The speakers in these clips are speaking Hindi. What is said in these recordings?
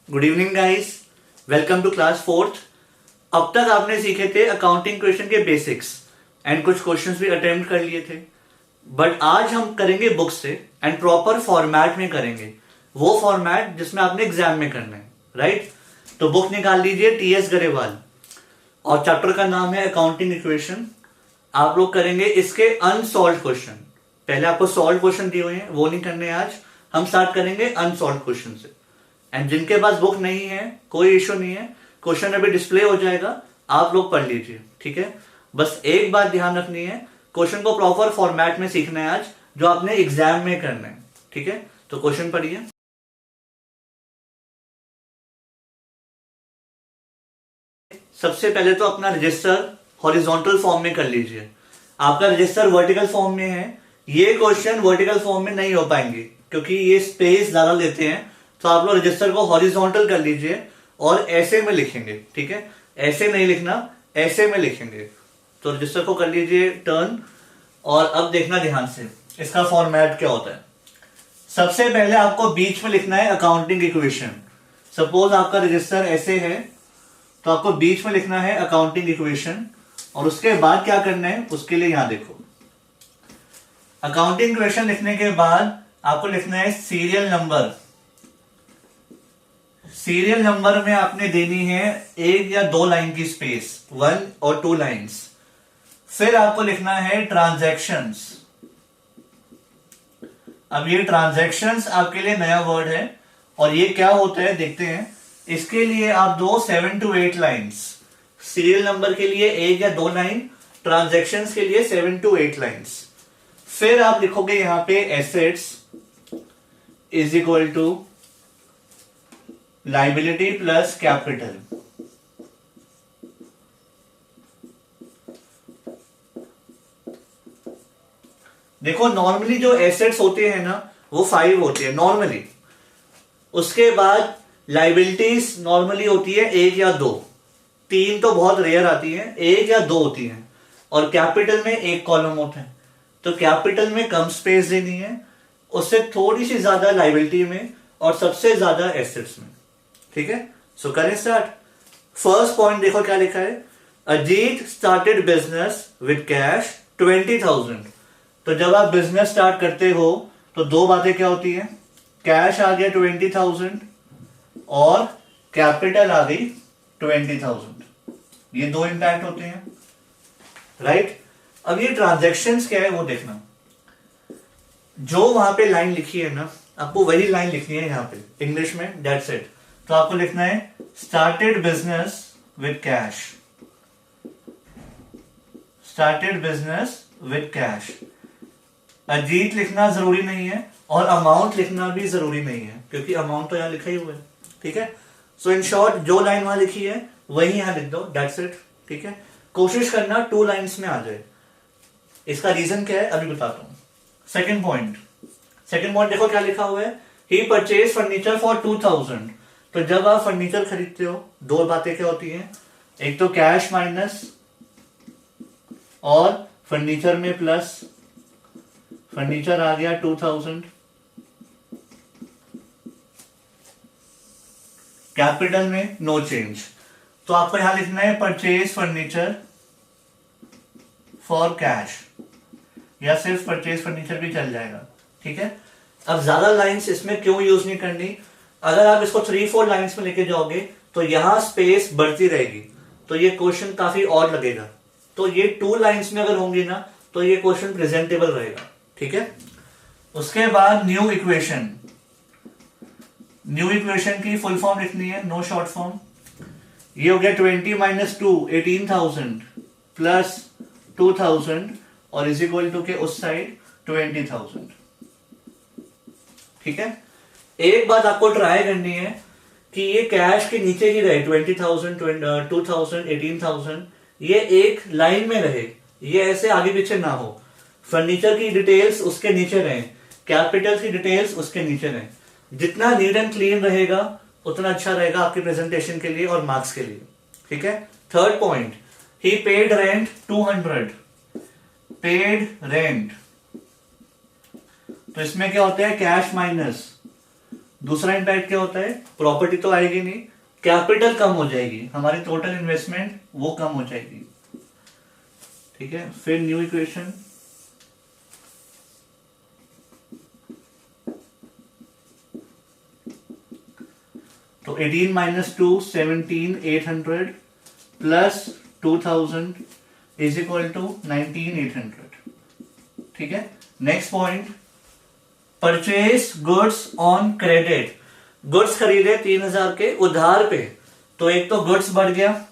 Good evening guys, welcome to class fourth. अब तक आपने सीखे थे अकाउंटिंग क्वेश्चन के बेसिक्स एंड कुछ क्वेश्चंस भी अटेम्प्ट कर लिए थे। बट आज हम करेंगे बुक से एंड प्रॉपर फॉर्मेट में करेंगे, वो फॉर्मेट जिसमें आपने एग्जाम में करना है, राइट। तो बुक निकाल लीजिए टीएस गरेवाल और चैप्टर का नाम है अकाउंटिंग इक्वेशन। आप लोग करेंगे इसके अनसॉल्व क्वेश्चन। पहले आपको सॉल्व क्वेश्चन दिए हुए हैं, वो नहीं करने आज। हम स्टार्ट करेंगे अनसॉल्व क्वेश्चन से। एंड जिनके पास बुक नहीं है कोई इश्यू नहीं है, क्वेश्चन अभी डिस्प्ले हो जाएगा, आप लोग पढ़ लीजिए, ठीक है। बस एक बात ध्यान रखनी है, क्वेश्चन को प्रॉपर फॉर्मेट में सीखना है आज, जो आपने एग्जाम में करना है, ठीक है। तो क्वेश्चन पढ़िए। सबसे पहले तो अपना रजिस्टर हॉरिजॉन्टल फॉर्म में कर लीजिए। आपका रजिस्टर वर्टिकल फॉर्म में है, ये क्वेश्चन वर्टिकल फॉर्म में नहीं हो पाएंगे क्योंकि ये स्पेस ज्यादा लेते हैं। तो आप लोग रजिस्टर को हॉरिजॉन्टल कर लीजिए और ऐसे में लिखेंगे, ठीक है। ऐसे नहीं लिखना, ऐसे में लिखेंगे। तो रजिस्टर को कर लीजिए टर्न। और अब देखना ध्यान से इसका फॉर्मेट क्या होता है। सबसे पहले आपको बीच में लिखना है अकाउंटिंग इक्वेशन। सपोज आपका रजिस्टर ऐसे है तो आपको बीच में लिखना है अकाउंटिंग इक्वेशन। और उसके बाद क्या करना है उसके लिए यहां देखो, अकाउंटिंग इक्वेशन लिखने के बाद आपको लिखना है सीरियल नंबर। सीरियल नंबर में आपने देनी है एक या दो लाइन की स्पेस, 1 और 2 लाइंस। फिर आपको लिखना है ट्रांजैक्शंस। अब ये ट्रांजैक्शंस आपके लिए नया वर्ड है और ये क्या होता है देखते हैं। इसके लिए आप दो 7 to 8 लाइंस। सीरियल नंबर के लिए एक या दो लाइन, ट्रांजैक्शंस के लिए 7 to 8 लाइंस। फिर आप लिखोगे यहां पे assets is equal to liability plus capital. देखो नॉर्मली जो एसेट्स होते हैं ना वो 5 होते हैं नॉर्मली। उसके बाद लाइबिलिटीज नॉर्मली होती है 1 या 2, 3 तो बहुत रेयर आती है, 1 या 2 होती है। और कैपिटल में 1 कॉलम होता है, तो कैपिटल में कम स्पेस देनी है, उससे थोड़ी सी ज्यादा लाइबिलिटी में और सबसे ज्यादा एसेट्स में, ठीक है। सो करें स्टार्ट। फर्स्ट पॉइंट देखो क्या लिखा है, Ajit started business with cash 20,000। तो जब आप बिजनेस स्टार्ट करते हो तो दो बातें क्या होती है, कैश आ गया 20,000 और कैपिटल आ गई 20,000। ये दो इंपैक्ट होते हैं, राइट। अब ये ट्रांजैक्शंस क्या है वो देखना। जो वहां पे लाइन लिखी है ना, आपको वही लाइन लिखनी है यहां पे इंग्लिश में, दैट्स इट। तो आपको लिखना है started business with cash. Started business with cash. Ajit लिखना जरूरी नहीं है और अमाउंट लिखना भी जरूरी नहीं है क्योंकि अमाउंट तो यहां लिखा ही हुआ है, ठीक है। सो इन शॉर्ट जो लाइन वहां लिखी है वही यहां लिख दो, दैट्स इट, ठीक है। कोशिश करना 2 लाइन्स में आ जाए। इसका रीजन क्या है अभी बताता हूं। सेकेंड पॉइंट देखो क्या लिखा हुआ है, ही परचेज फर्नीचर फॉर 2,000। तो जब आप फर्नीचर खरीदते हो दो बातें क्या होती हैं, एक तो कैश माइनस और फर्नीचर में प्लस। फर्नीचर आ गया 2,000, कैपिटल में नो चेंज। तो आपको यहां लिखना है परचेज फर्नीचर फॉर कैश, या सिर्फ परचेज फर्नीचर भी चल जाएगा, ठीक है। अब ज्यादा लाइंस इसमें क्यों यूज नहीं करनी, अगर आप इसको 3-4 लाइंस में लेके जाओगे तो यहां स्पेस बढ़ती रहेगी, तो ये क्वेश्चन काफी और लगेगा। तो ये 2 लाइंस में अगर होंगी ना तो ये क्वेश्चन प्रेजेंटेबल रहेगा, ठीक है। उसके बाद न्यू इक्वेशन की फुल फॉर्म लिखनी है, नो शॉर्ट फॉर्म। ये हो गया 20 - 2 18,000 प्लस 2,000 और इज इक्वल टू के उस साइड 20,000, ठीक है। एक बात आपको ट्राई करनी है कि ये कैश के नीचे ही रहे, 20,000 2,000 18,000, ये एक लाइन में रहे, ये ऐसे आगे पीछे ना हो। फर्नीचर की डिटेल्स उसके नीचे रहे, कैपिटल की डिटेल्स उसके नीचे रहे। जितना नीट एंड क्लीन रहेगा उतना अच्छा रहेगा आपके प्रेजेंटेशन के लिए और मार्क्स के लिए, ठीक है। थर्ड पॉइंट, ही पेड रेंट 200। पेड रेंट, तो इसमें क्या होता है कैश माइनस दूसरा इम्पैक्ट क्या होता है, प्रॉपर्टी तो आएगी नहीं, कैपिटल कम हो जाएगी, हमारी टोटल इन्वेस्टमेंट वो कम हो जाएगी। ठीक है, फिर न्यू इक्वेशन, तो 18 minus 2 17 800 plus 2000 is equal to 19 800। ठीक है, next point, purchase goods on credit, goods खरीदे 3000 के उधार पे, तो एक तो गुड्स बढ़ गया।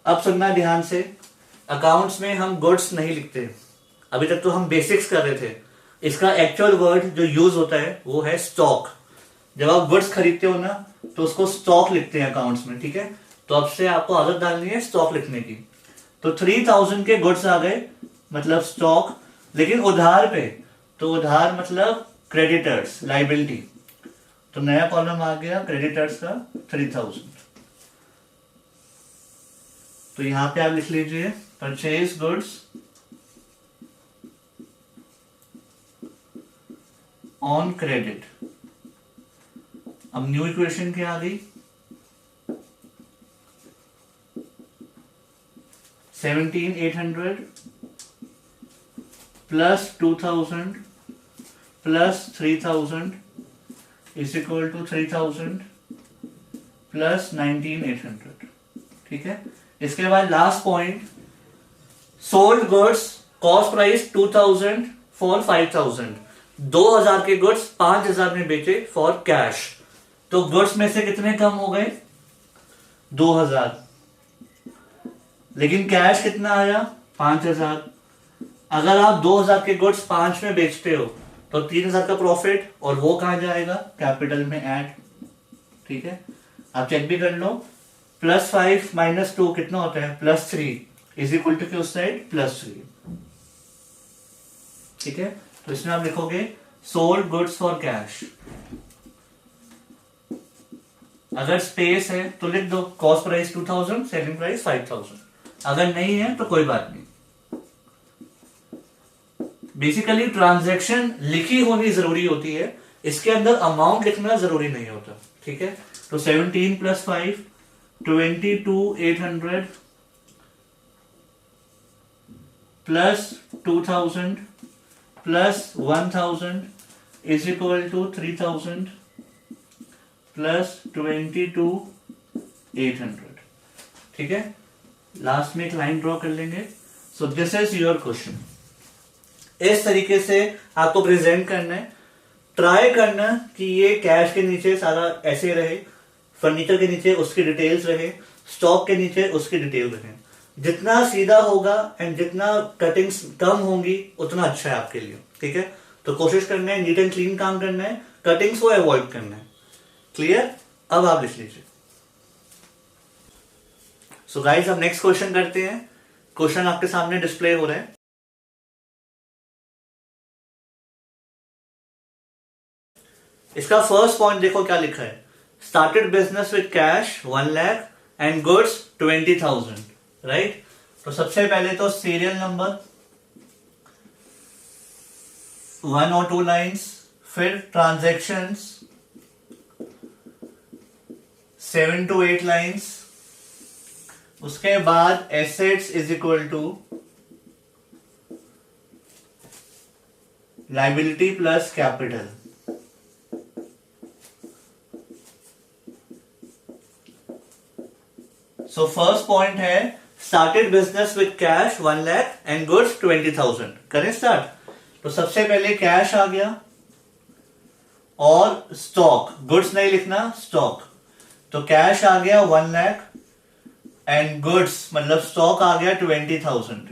अब सुनना ध्यान से, अकाउंट्स में हम गुड्स नहीं लिखते, अभी तक तो हम बेसिक्स कर रहे थे। इसका एक्चुअल वर्ड जो यूज होता है वो है स्टॉक। जब आप गुड्स खरीदते हो ना तो उसको स्टॉक लिखते हैं अकाउंट्स में। ठीक है, तो अब से आपको आदत डालनी है स्टॉक लिखने की। तो 3000 के गुड्स आ गए मतलब स्टॉक, लेकिन उधार पे, तो उधार मतलब क्रेडिटर्स, लाइबिलिटी, तो नया कॉलम आ गया क्रेडिटर्स का 3000। तो यहां पे आप लिख लीजिए परचेज गुड्स ऑन क्रेडिट। अब न्यू इक्वेशन क्या आ गई, 17,800 plus 2000 plus 3000 is equal to 3000 plus 19,800। ठीक है, इसके बाद last point, sold goods cost price 2000 for 5000, 2000 के गुड्स 5000 में बेचे फॉर कैश। तो गुड्स में से कितने कम हो गए, 2000, लेकिन कैश कितना आया 5000। अगर आप 2000 के गुड्स 5 में बेचते हो तो 3000 का प्रॉफिट, और वो कहां जाएगा, कैपिटल में ऐड। ठीक है, आप चेक भी कर लो, +5 माइनस 2 कितना होता है, +3 इज इक्वल टू उस साइड +3। ठीक है, तो इसमें आप लिखोगे सोल्ड गुड्स फॉर कैश। अगर स्पेस है तो लिख दो कॉस्ट प्राइस 2000 सेलिंग प्राइस 5000, अगर नहीं है तो कोई बात नहीं। बेसिकली ट्रांजैक्शन लिखी होनी जरूरी होती है, इसके अंदर अमाउंट लिखना जरूरी नहीं होता। ठीक है, तो 17 + 5 22,800 plus 2000 plus 1000 is equal to 3000 plus 22,800। ठीक है, लास्ट में एक लाइन ड्रॉ कर लेंगे। So this is your question. इस तरीके से आपको प्रेजेंट करना है, ट्राई करना कि ये कैश के नीचे सारा ऐसे रहे, फर्नीचर के नीचे उसकी डिटेल्स रहे, स्टॉक के नीचे उसकी डिटेल रहे। जितना सीधा होगा एंड जितना कटिंग्स कम होंगी उतना अच्छा है आपके लिए। ठीक है, तो कोशिश करना है नीट एंड क्लीन काम करना है, कटिंग्स को अवॉइड करना है। क्लियर, अब आप लिख लीजिए। सो गाइस, अब नेक्स्ट क्वेश्चन करते हैं। क्वेश्चन आपके सामने डिस्प्ले हो रहा है। इसका फर्स्ट पॉइंट देखो क्या लिखा है, started business with cash 1 lakh and goods 20,000, right. तो सबसे पहले तो सीरियल नंबर 1 और 2 लाइन्स, फिर ट्रांजैक्शंस 7 to 8 लाइन्स, उसके बाद assets is equal to liability plus capital. So first point है started business with cash 1 lakh and goods 20,000। करें स्टार्ट। तो सबसे पहले कैश आ गया और स्टॉक, गुड्स नहीं लिखना, स्टॉक। तो कैश आ गया 1 लाख एंड गुड्स मतलब स्टॉक आ गया 20,000।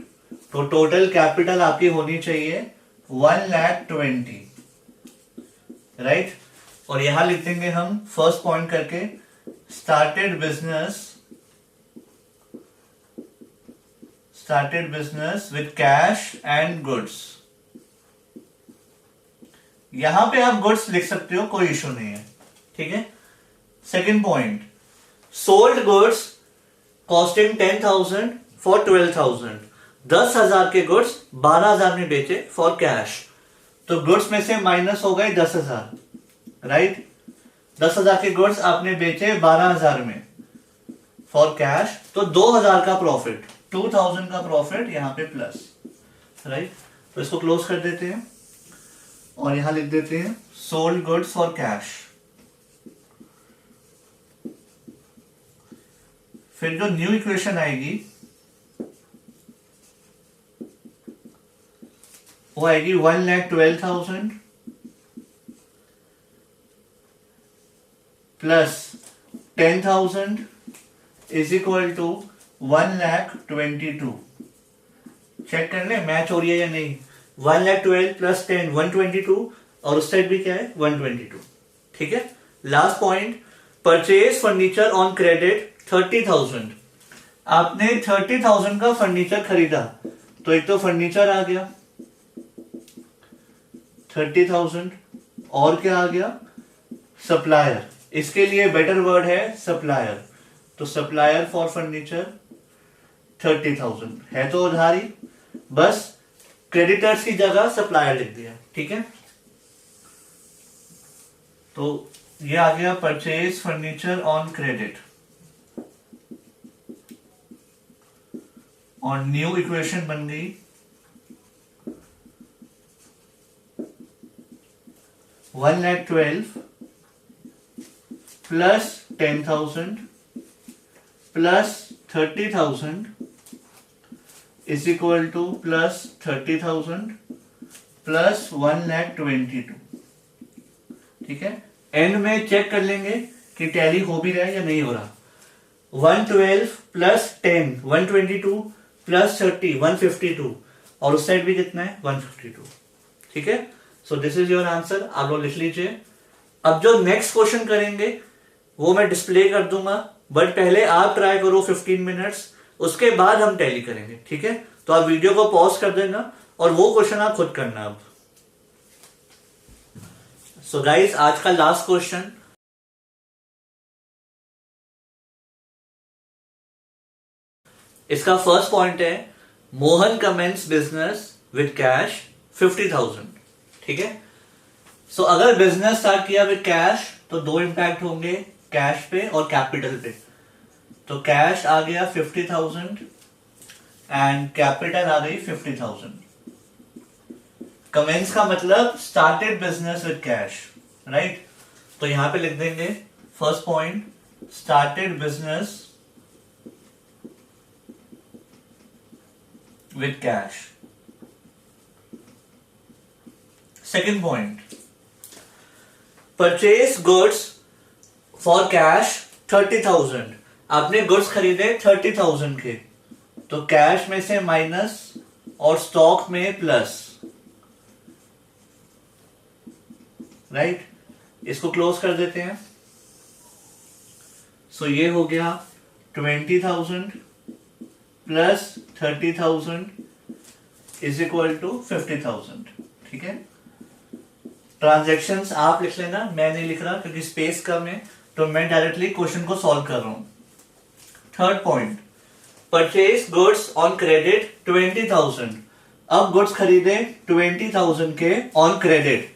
तो टोटल कैपिटल आपकी होनी चाहिए 1,20,000, राइट। और यहां लिख देंगे हम फर्स्ट पॉइंट करके started business with cash and goods. यहां पे आप गुड्स लिख सकते हो, कोई इशू नहीं है। ठीक है, second point, sold goods costing 10,000 for 12,000, 10,000 के गुड्स 12,000 में बेचे फॉर कैश। तो गुड्स में से माइनस हो गए 10,000, राइट। 10,000 के गुड्स आपने बेचे 12,000 में फॉर कैश, तो 2,000 का प्रॉफिट, 2,000 का प्रॉफिट यहाँ पे प्लस, राइट। तो इसको क्लोज कर देते हैं और यहां लिख देते हैं सोल्ड गुड्स फॉर कैश। फिर जो न्यू इक्वेशन आएगी वो आएगी 1,12,000 plus 10,000 is equal to 1,22,000। Check कर ले मैच हो रही है या नहीं। 1,12,000 प्लस 10 122 और उस साइड भी क्या है 122। ठीक है। Last point, purchase furniture on credit 30,000। आपने 30,000 का फर्नीचर खरीदा, तो एक तो फर्नीचर आ गया 30,000 और क्या आ गया सप्लायर। इसके लिए बेटर वर्ड है सप्लायर, तो सप्लायर फॉर फर्नीचर 30,000 है तो उधारी, बस क्रेडिटर्स की जगह सप्लायर लिख दिया। ठीक है, तो ये आ गया परचेज फर्नीचर ऑन क्रेडिट और न्यू इक्वेशन बन गई 1,12,000 plus 10,000 plus 30,000 is equal two plus 30,000 plus 1,22,000। ठीक है, एंड में चेक कर लेंगे कि टैली हो भी रहा है या नहीं हो रहा। 112 प्लस 10 122 प्लस 30 152 और उस साइड भी कितना है 152। ठीक है, so this is your answer, आप लोग लिख लीजिए। अब जो नेक्स्ट क्वेश्चन करेंगे वो मैं डिस्प्ले कर दूंगा, बट पहले आप ट्राई करो 15 मिनट्स, उसके बाद हम टैली करेंगे। ठीक है, तो आप वीडियो को पॉज कर देना और वो क्वेश्चन आप खुद करना। अब सो गाइस, आज का लास्ट क्वेश्चन, इसका फर्स्ट पॉइंट है Mohan commences business with cash 50,000। ठीक है, सो अगर बिजनेस स्टार्ट किया विद कैश तो दो इंपैक्ट होंगे, कैश पे और कैपिटल पे। तो कैश आ गया 50,000 एंड कैपिटल आ गई 50,000। कमेंस का मतलब started business with cash, right. तो यहां पे लिख देंगे first point started business with cash. Second point, purchase goods for cash 30,000। आपने गुड्स खरीदे 30,000 के, तो कैश में से माइनस और स्टॉक में प्लस, राइट। इसको क्लोज कर देते हैं। सो ये हो गया 20,000 प्लस 30,000 इज इक्वल टू 50,000। ठीक है, ट्रांजैक्शंस आप लिख लेना, मैं नहीं लिख रहा क्योंकि स्पेस कम है, तो मैं डायरेक्टली क्वेश्चन को सॉल्व कर रहा हूं। Third point, purchase goods on credit 20,000। अब गुड्स खरीदे 20,000 के ऑन क्रेडिट,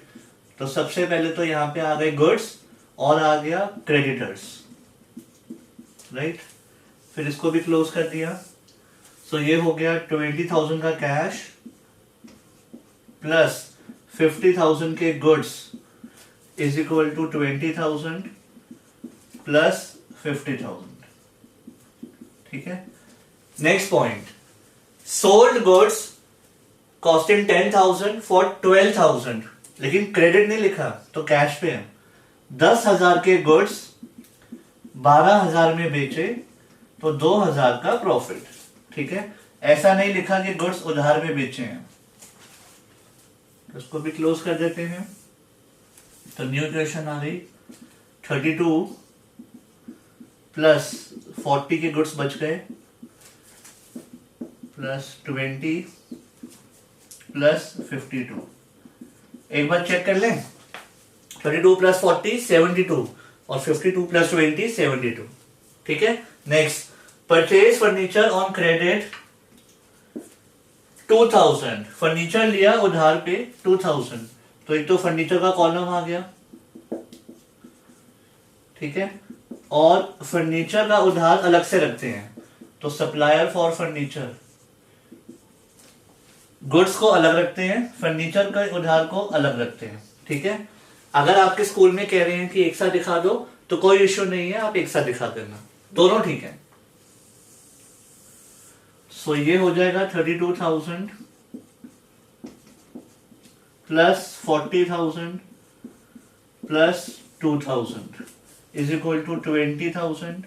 तो सबसे पहले तो यहां पे आ गए गुड्स और आ गया क्रेडिटर्स, राइट। फिर इसको भी क्लोज कर दिया। सो ये हो गया 20,000 का कैश प्लस 50,000 के goods is equal to 20,000 plus 50,000। ठीक है, next point, sold goods costing 10,000 for 12,000, लेकिन क्रेडिट नहीं लिखा तो कैश पे है। 10,000 के गुड्स 12,000 में बेचे तो 2,000 का प्रॉफिट। ठीक है, ऐसा नहीं लिखा कि गुड्स उधार में बेचे हैं। इसको भी क्लोज कर देते हैं। तो न्यू इक्वेशन आ गई 32 प्लस 40 के गुड्स बच गए प्लस 20 प्लस 52। एक बार चेक कर लें, 32 प्लस 40 72 और 52 प्लस 20 72। ठीक है, next, purchase furniture on credit 2,000। Furniture लिया उधार पे 2,000, तो एक तो फर्नीचर का कॉलम आ गया ठीक है, और फर्नीचर का उधार अलग से रखते हैं, तो सप्लायर फॉर फर्नीचर, गुड्स को अलग रखते हैं, फर्नीचर का उधार को अलग रखते हैं। ठीक है, अगर आपके स्कूल में कह रहे हैं कि एक साथ दिखा दो तो कोई इश्यू नहीं है, आप एक साथ दिखा देना, दोनों ठीक है। सो ये हो जाएगा 32,000 plus 40,000 plus 2,000 is equal to 20,000।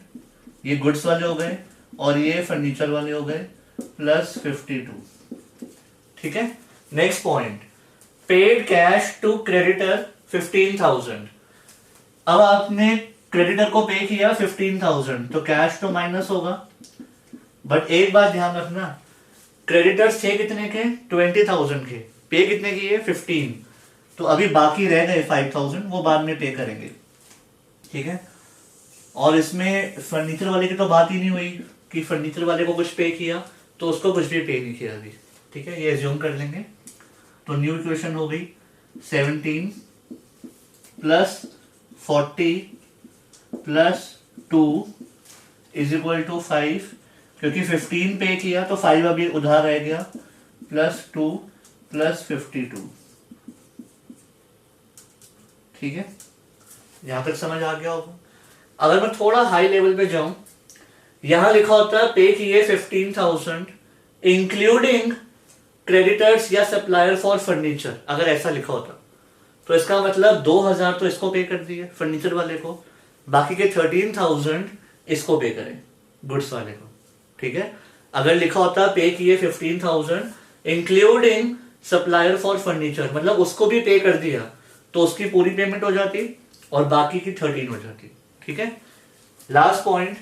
ये गुड्स वाले हो गए और ये फर्नीचर वाले हो गए, प्लस 52। ठीक है, next point, paid cash to creditor 15,000। अब आपने क्रेडिटर को पे किया 15,000, तो कैश तो माइनस होगा, बट एक बात ध्यान रखना, क्रेडिटर्स थे कितने के, 20,000 के, पे कितने किए 15, तो अभी बाकी रह गए 5,000, वो बाद में पे करेंगे। ठीक है, और इसमें फर्नीचर वाले की तो बात ही नहीं हुई कि फर्नीचर वाले को कुछ पे किया तो उसको कुछ भी पे नहीं किया अभी। ठीक है, ये एज्यूम कर लेंगे। तो न्यू इक्वेशन हो गई 17 plus 40 plus 2 is equal to 5, क्योंकि 15 पे किया तो 5 अभी उधार रह गया, प्लस 2 प्लस 52। ठीक है, यहां तक समझ आ गया होगा। अगर मैं थोड़ा हाई लेवल पे जाऊं, यहां लिखा होता है पे किए 15,000 इंक्लूडिंग क्रेडिटर्स या सप्लायर फॉर फर्नीचर, अगर ऐसा लिखा होता तो इसका मतलब 2,000 तो इसको पे कर दिए फर्नीचर वाले को, बाकी के 13,000 इसको पे करें गुड्स वाले को। ठीक है, अगर लिखा होता पे किए 15,000 इंक्लूडिंग सप्लायर फॉर फर्नीचर, मतलब उसको भी पे कर दिया तो उसकी पूरी पेमेंट हो जाती और बाकी की 13 हो जाती। ठीक है, last point,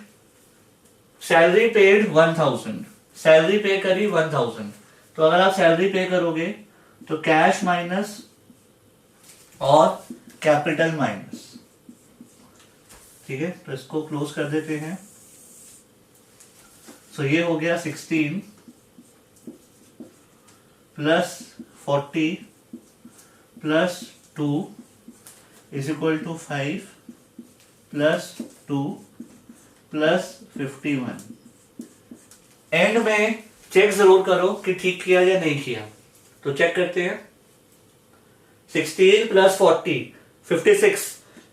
salary paid 1,000, salary पे करी 1,000, तो अगर आप सैलरी पे करोगे तो कैश माइनस और कैपिटल माइनस। ठीक है, तो इसको क्लोज कर देते हैं। सो ये हो गया 16 plus 40 plus 2 is equal to 5 plus 2 plus 51। End में चेक जरूर करो कि ठीक किया या नहीं किया, तो चेक करते हैं। 16 प्लस 40 56,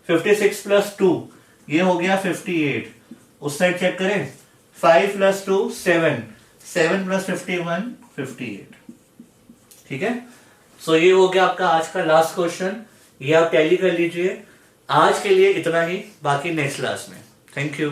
56 प्लस 2 ये हो गया 58। उस साइड चेक करें, 5 प्लस 2 7, 7 प्लस 51 58। ठीक है, सो ये हो गया आपका आज का लास्ट क्वेश्चन, ये आप टैली कर लीजिए। आज के लिए इतना ही, बाकी नेक्स्ट क्लास में। Thank you.